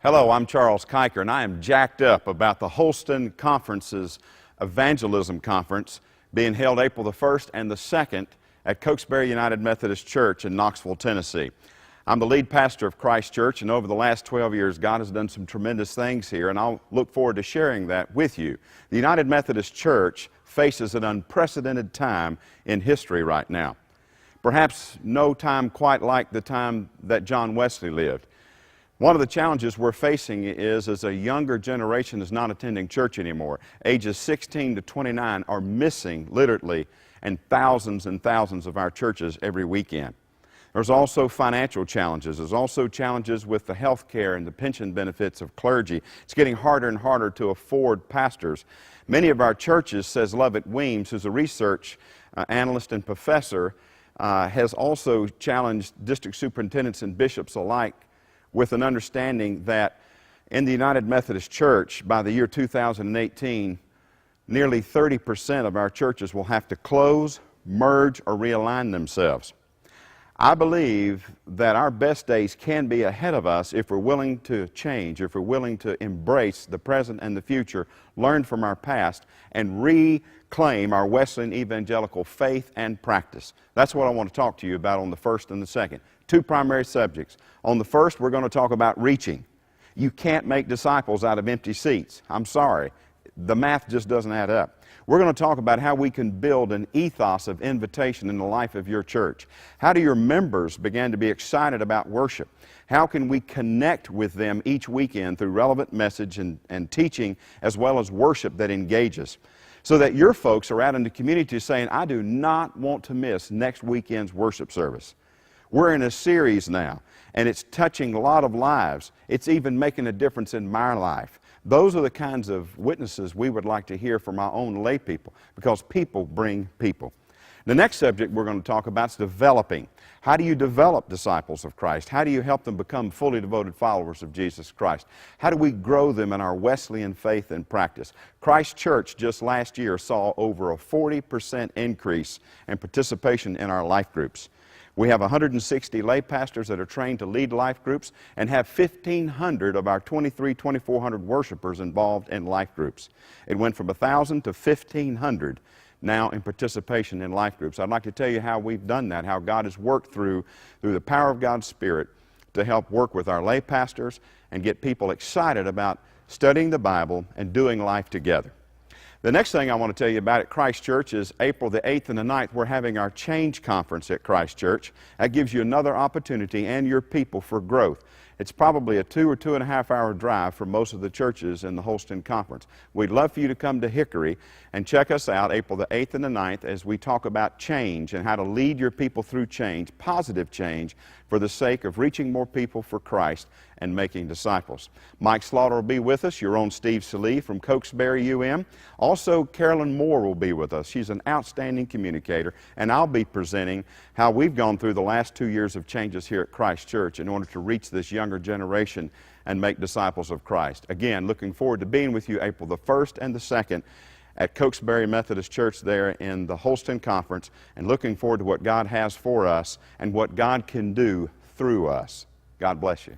Hello, I'm Charles Kyker, and I am jacked up about the Holston Conference's Evangelism Conference being held April the 1st and the 2nd at Cokesbury United Methodist Church in Knoxville, Tennessee. I'm the lead pastor of Christ Church, and over the last 12 years, God has done some tremendous things here, and I'll look forward to sharing that with you. The United Methodist Church faces an unprecedented time in history right now. Perhaps no time quite like the time that John Wesley lived. One of the challenges we're facing is as a younger generation is not attending church anymore. Ages 16 to 29 are missing literally and thousands of our churches every weekend. There's also financial challenges. There's also challenges with the health care and the pension benefits of clergy. It's getting harder and harder to afford pastors. Many of our churches, says Lovett Weems, who's a research analyst and professor, has also challenged district superintendents and bishops alike with an understanding that in the United Methodist Church, by the year 2018, nearly 30% of our churches will have to close, merge, or realign themselves. I believe that our best days can be ahead of us if we're willing to change, if we're willing to embrace the present and the future, learn from our past, and reclaim our Wesleyan evangelical faith and practice. That's what I want to talk to you about on the 1st and the 2nd. Two primary subjects. On the 1st, we're going to talk about reaching. You can't make disciples out of empty seats. I'm sorry. The math just doesn't add up. We're going to talk about how we can build an ethos of invitation in the life of your church. How do your members begin to be excited about worship? How can we connect with them each weekend through relevant message and teaching as well as worship that engages? So that your folks are out in the community saying, I do not want to miss next weekend's worship service. We're in a series now, and it's touching a lot of lives. It's even making a difference in my life. Those are the kinds of witnesses we would like to hear from our own lay people, because people bring people. The next subject we're going to talk about is developing. How do you develop disciples of Christ? How do you help them become fully devoted followers of Jesus Christ? How do we grow them in our Wesleyan faith and practice? Christ Church just last year saw over a 40% increase in participation in our life groups. We have 160 lay pastors that are trained to lead life groups and have 1,500 of our 2,400 worshipers involved in life groups. It went from 1,000 to 1,500 now in participation in life groups. I'd like to tell you how we've done that, how God has worked through the power of God's Spirit to help work with our lay pastors and get people excited about studying the Bible and doing life together. The next thing I want to tell you about at Christ Church is April the 8th and the 9th. We're having our Change Conference at Christ Church. That gives you another opportunity and your people for growth. It's probably a 2 or 2.5 hour drive for most of the churches in the Holston Conference. We'd love for you to come to Hickory and check us out April the 8th and the 9th as we talk about change and how to lead your people through change, positive change, for the sake of reaching more people for Christ and making disciples. Mike Slaughter will be with us, your own Steve Salee from Cokesbury UM. Also, Carolyn Moore will be with us. She's an outstanding communicator, and I'll be presenting how we've gone through the last 2 years of changes here at Christ Church in order to reach this younger generation and make disciples of Christ. Again, looking forward to being with you April the 1st and the 2nd at Cokesbury Methodist Church there in the Holston Conference, and looking forward to what God has for us and what God can do through us. God bless you.